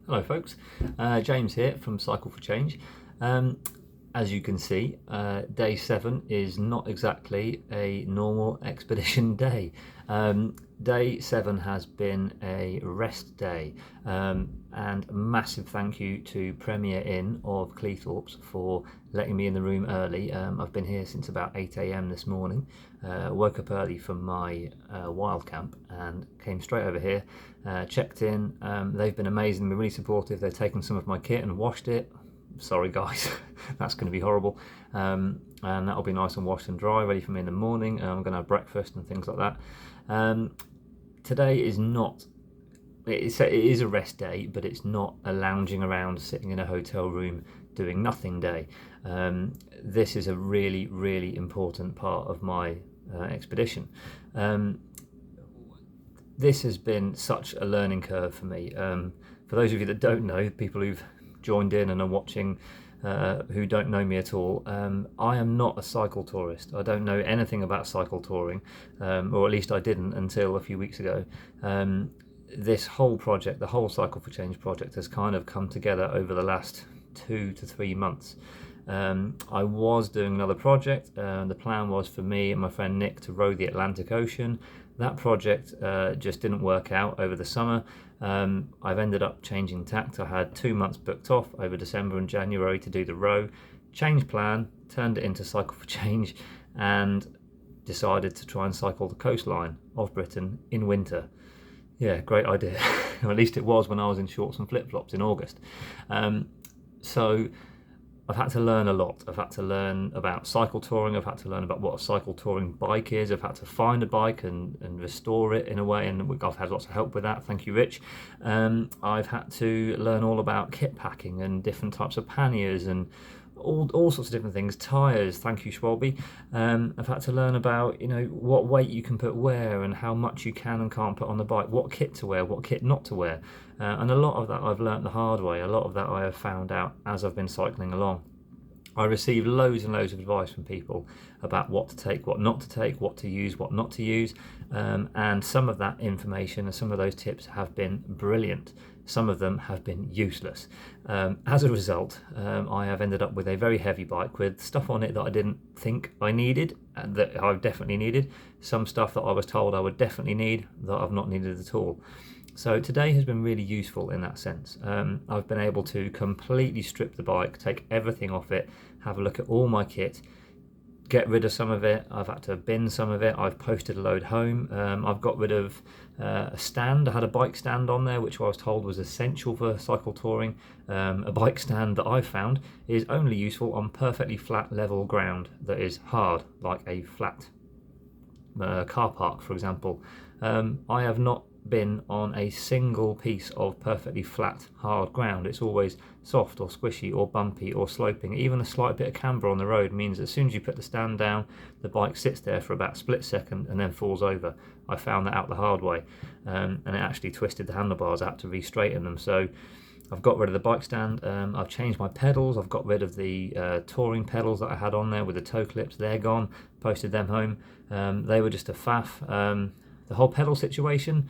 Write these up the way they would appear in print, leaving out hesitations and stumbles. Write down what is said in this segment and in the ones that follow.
Hello folks, James here from Cycle for Change. As you can see, day 7 is not exactly a normal expedition day. Day 7 has been a rest day, and a massive thank you to Premier Inn of Cleethorpes for letting me in the room early. I've been here since about 8 a.m. this morning, woke up early from my wild camp and came straight over here, checked in. They've been amazing, been really supportive. They've taken some of my kit and washed it. Sorry guys, that's going to be horrible, and that'll be nice and washed and dry, ready for me in the morning. I'm going to have breakfast and things like that. Today is not, it is a rest day, but it's not a lounging around sitting in a hotel room doing nothing day. This is a really, really important part of my expedition. This has been such a learning curve for me. For those of you that don't know, people who've joined in and are watching who don't know me at all, I am not a cycle tourist. I don't know anything about cycle touring, or at least I didn't until a few weeks ago. This whole project, the whole Cycle for Change project, has kind of come together over the last 2 to 3 months. I was doing another project. The plan was for me and my friend Nick to row the Atlantic Ocean. That project just didn't work out over the summer. I've ended up changing tact. I had 2 months booked off over December and January to do the row. Changed plan, turned it into Cycle for Change, and decided to try and cycle the coastline of Britain in winter. Yeah, great idea. Or at least it was when I was in shorts and flip-flops in August. So I've had to learn a lot. I've had to learn about cycle touring. I've had to learn about what a cycle touring bike is. I've had to find a bike and restore it in a way, and I've had lots of help with that. Thank you, Rich. I've had to learn all about kit packing and different types of panniers and all sorts of different things. Tyres, thank you, Schwalbe. I've had to learn about, what weight you can put where and how much you can and can't put on the bike, what kit to wear, what kit not to wear. And a lot of that I've learnt the hard way. A lot of that I have found out as I've been cycling along. I received loads and loads of advice from people about what to take, what not to take, what to use, what not to use. And some of that information and some of those tips have been brilliant. Some of them have been useless. As a result, I have ended up with a very heavy bike with stuff on it that I didn't think I needed, and that I've definitely needed. Some stuff that I was told I would definitely need that I've not needed at all. So today has been really useful in that sense. I've been able to completely strip the bike, take everything off it, have a look at all my kit, get rid of some of it. I've had to bin some of it. I've posted a load home. I've got rid of a stand. I had a bike stand on there, which I was told was essential for cycle touring. A bike stand that I've found is only useful on perfectly flat, level ground that is hard, like a flat car park, for example. I have not been on a single piece of perfectly flat, hard ground. It's always soft or squishy or bumpy or sloping. Even a slight bit of camber on the road means as soon as you put the stand down, the bike sits there for about a split second and then falls over. I found that out the hard way, and it actually twisted the handlebars out to re-straighten them. So I've got rid of the bike stand. I've changed my pedals. I've got rid of the touring pedals that I had on there with the toe clips. They're gone. Posted them home. They were just a faff. The whole pedal situation,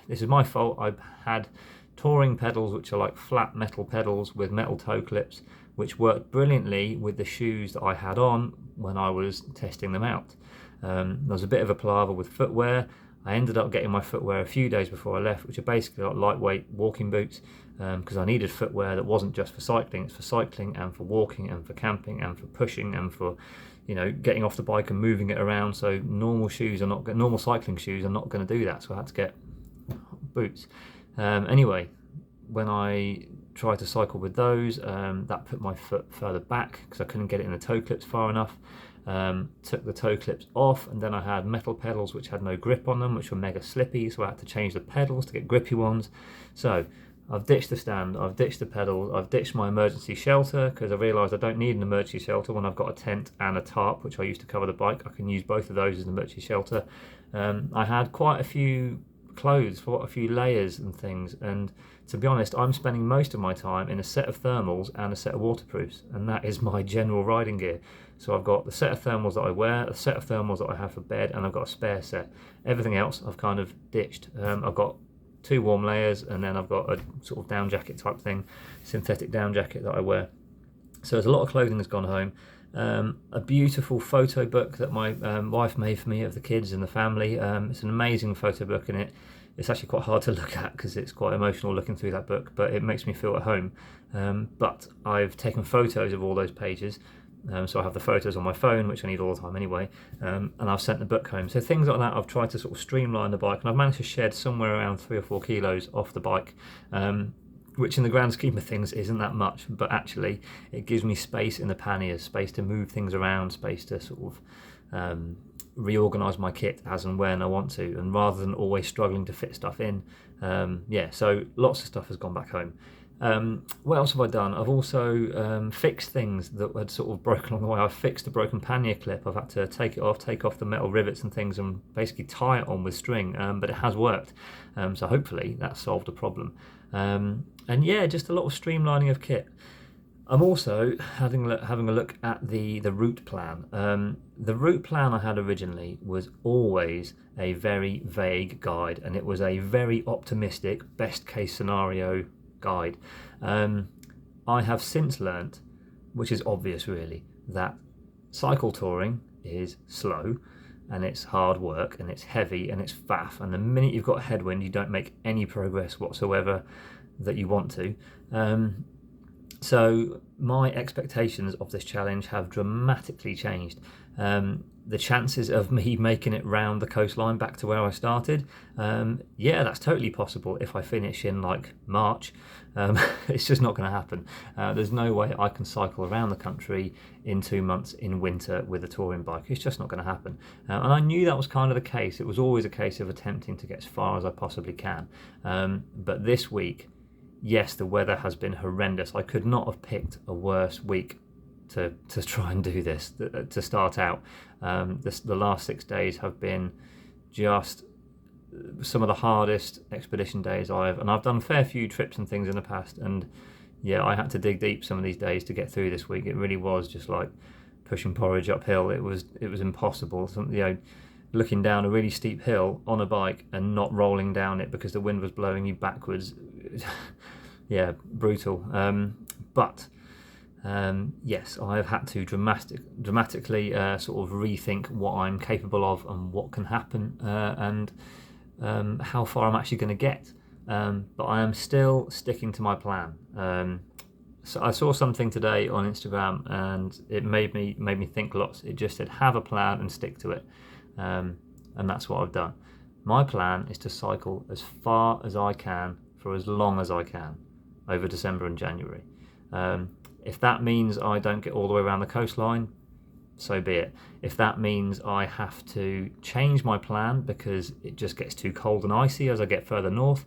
this is my fault. I had touring pedals which are like flat metal pedals with metal toe clips, which worked brilliantly with the shoes that I had on when I was testing them out. There was a bit of a palaver with footwear. I ended up getting my footwear a few days before I left, which are basically like lightweight walking boots, because I needed footwear that wasn't just for cycling. It's for cycling and for walking and for camping and for pushing and for getting off the bike and moving it around. So normal cycling shoes are not going to do that. So I had to get boots. Anyway, when I tried to cycle with those, that put my foot further back because I couldn't get it in the toe clips far enough. Took the toe clips off, and then I had metal pedals which had no grip on them, which were mega slippy. So I had to change the pedals to get grippy ones. So I've ditched the stand, I've ditched the pedals, I've ditched my emergency shelter because I realised I don't need an emergency shelter when I've got a tent and a tarp, which I used to cover the bike. I can use both of those as an emergency shelter. I had quite a few clothes, quite a few layers and things, and to be honest, I'm spending most of my time in a set of thermals and a set of waterproofs, and that is my general riding gear. So I've got the set of thermals that I wear, a set of thermals that I have for bed, and I've got a spare set. Everything else I've kind of ditched. I've got 2 warm layers, and then I've got a sort of down jacket type thing, synthetic down jacket that I wear. So there's a lot of clothing that's gone home. A beautiful photo book that my wife made for me of the kids and the family. It's an amazing photo book, and it's actually quite hard to look at because it's quite emotional looking through that book, but it makes me feel at home. But I've taken photos of all those pages, so I have the photos on my phone, which I need all the time anyway, and I've sent the book home. So things like that, I've tried to sort of streamline the bike, and I've managed to shed somewhere around 3 or 4 kilos off the bike, which in the grand scheme of things isn't that much, but actually it gives me space in the panniers, space to move things around, space to sort of reorganise my kit as and when I want to, and rather than always struggling to fit stuff in. So lots of stuff has gone back home. What else have I done? I've also fixed things that had sort of broken along the way. I've fixed a broken pannier clip. I've had to take off the metal rivets and things, and basically tie it on with string, but it has worked. So hopefully that solved a problem. And yeah, just a lot of streamlining of kit. I'm also having a look at the route plan. The route plan I had originally was always a very vague guide, and it was a very optimistic best case scenario guide. I have since learnt, which is obvious really, that cycle touring is slow and it's hard work and it's heavy and it's faff, and the minute you've got a headwind you don't make any progress whatsoever that you want to. So my expectations of this challenge have dramatically changed. The chances of me making it round the coastline back to where I started, yeah, that's totally possible if I finish in like March. It's just not going to happen. There's no way I can cycle around the country in 2 months in winter with a touring bike. It's just not going to happen. And I knew that was kind of the case. It was always a case of attempting to get as far as I possibly can. But this week, yes, the weather has been horrendous. I could not have picked a worse week to try and do this, to start out. The last 6 days have been just some of the hardest expedition days and I've done a fair few trips and things in the past, and yeah, I had to dig deep some of these days to get through this week. It really was just like pushing porridge uphill. It was impossible. Looking down a really steep hill on a bike and not rolling down it because the wind was blowing you backwards. Yeah, brutal. Yes, I have had to dramatically sort of rethink what I'm capable of and what can happen, and how far I'm actually going to get. But I am still sticking to my plan. So I saw something today on Instagram and it made me think lots. It just said, have a plan and stick to it. And that's what I've done. My plan is to cycle as far as I can for as long as I can over December and January. If that means I don't get all the way around the coastline, so be it. If that means I have to change my plan because it just gets too cold and icy as I get further north,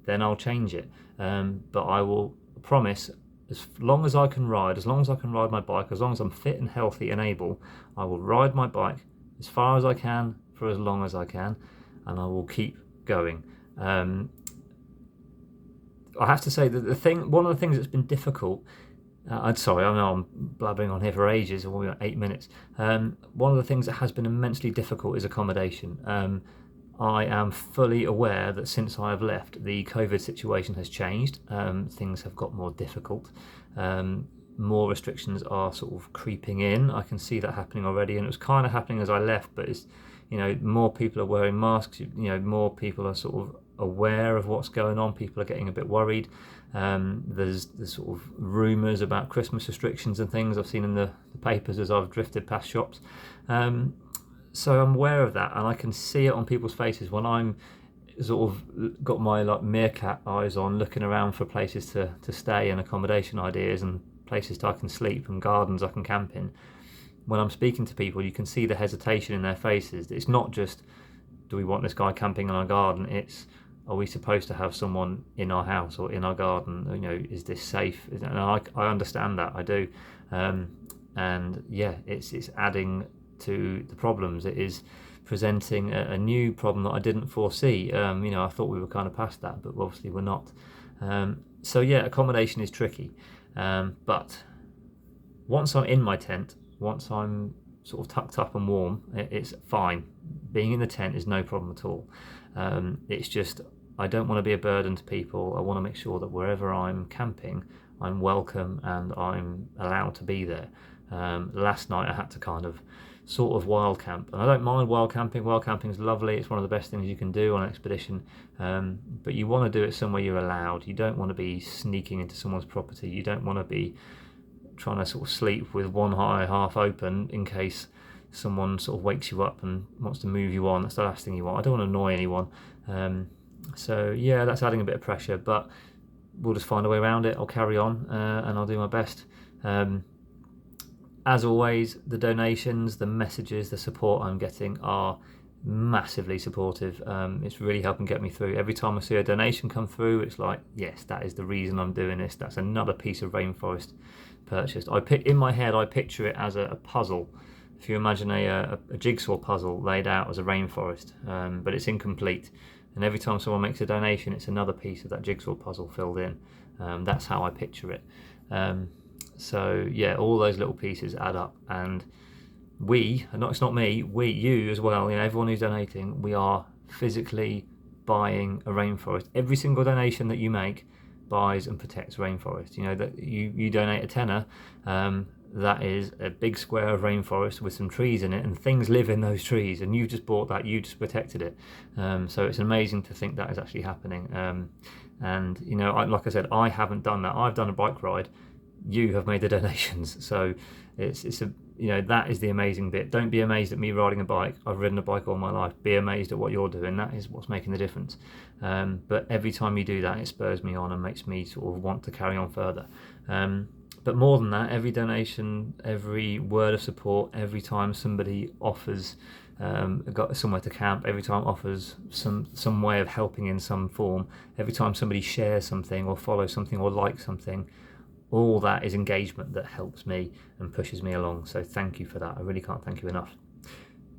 then I'll change it. But I will promise, as long as I can ride my bike, as long as I'm fit and healthy and able, I will ride my bike as far as I can for as long as I can, and I will keep going. I have to say that one of the things that's been difficult, I'm sorry, I know I'm blabbering on here for ages, or 8 minutes. One of the things that has been immensely difficult is accommodation. I am fully aware that since I have left, the COVID situation has changed. Things have got more difficult. More restrictions are sort of creeping in. I can see that happening already, and it was kind of happening as I left, but it's, more people are wearing masks, more people are sort of aware of what's going on. People are getting a bit worried. There's sort of rumours about Christmas restrictions and things I've seen in the papers as I've drifted past shops. So I'm aware of that, and I can see it on people's faces when I'm sort of got my like meerkat eyes on, looking around for places to stay and accommodation ideas and places I can sleep and gardens I can camp in. When I'm speaking to people, you can see the hesitation in their faces. It's not just, do we want this guy camping in our garden? It's, are we supposed to have someone in our house or in our garden? Is this safe? And I understand that, I do. And yeah, it's adding to the problems. It is presenting a new problem that I didn't foresee. I thought we were kind of past that, but obviously we're not. So yeah, accommodation is tricky. But once I'm in my tent, once I'm sort of tucked up and warm, it's fine. Being in the tent is no problem at all. It's just I don't want to be a burden to people. I want to make sure that wherever I'm camping, I'm welcome and I'm allowed to be there. Last night I had to kind of sort of wild camp, and I don't mind wild camping. Wild camping is lovely. It's one of the best things you can do on an expedition, but you want to do it somewhere you're allowed. You don't want to be sneaking into someone's property. You don't want to be trying to sort of sleep with one eye half open in case someone sort of wakes you up and wants to move you on. That's the last thing you want. I don't want to annoy anyone. So yeah, that's adding a bit of pressure, but we'll just find a way around it. I'll carry on and I'll do my best. As always, the donations, the messages, the support I'm getting are massively supportive. It's really helping get me through. Every time I see a donation come through, it's like, yes, that is the reason I'm doing this. That's another piece of rainforest purchased. In my head, I picture it as a puzzle. If you imagine a jigsaw puzzle laid out as a rainforest, but it's incomplete. And every time someone makes a donation, it's another piece of that jigsaw puzzle filled in. That's how I picture it. So yeah, all those little pieces add up, and it's not me, you as well, everyone who's donating, we are physically buying a rainforest. Every single donation that you make buys and protects rainforest. That you donate a tenner, that is a big square of rainforest with some trees in it, and things live in those trees, and you just bought that, you just protected it. So it's amazing to think that is actually happening. And like I said, I haven't done that. I've done a bike ride. You have made the donations, so it's that is the amazing bit. Don't be amazed at me riding a bike. I've ridden a bike all my life. Be amazed at what you're doing. That is what's making the difference. But every time you do that, it spurs me on and makes me sort of want to carry on further. But more than that, every donation, every word of support, every time somebody offers got somewhere to camp, every time offers some way of helping in some form, every time somebody shares something or follows something or likes something, all that is engagement that helps me and pushes me along. So thank you for that. I really can't thank you enough.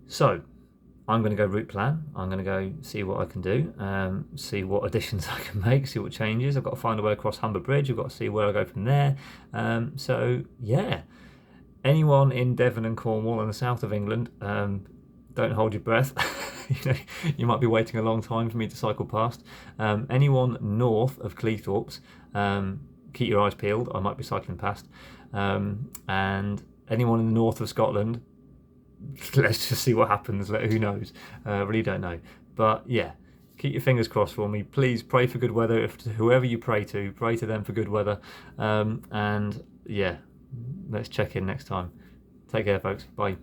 So I'm going to go route plan. I'm going to go see what I can do, see what additions I can make, see what changes. I've got to find a way across Humber Bridge. I've got to see where I go from there. So yeah, anyone in Devon and Cornwall and the south of England, don't hold your breath. You might be waiting a long time for me to cycle past. Anyone north of Cleethorpes, keep your eyes peeled. I might be cycling past. And anyone in the north of Scotland, let's just see what happens. Who knows? Really don't know. But yeah, keep your fingers crossed for me. Please pray for good weather. If whoever you pray to them for good weather. And yeah, let's check in next time. Take care, folks. Bye.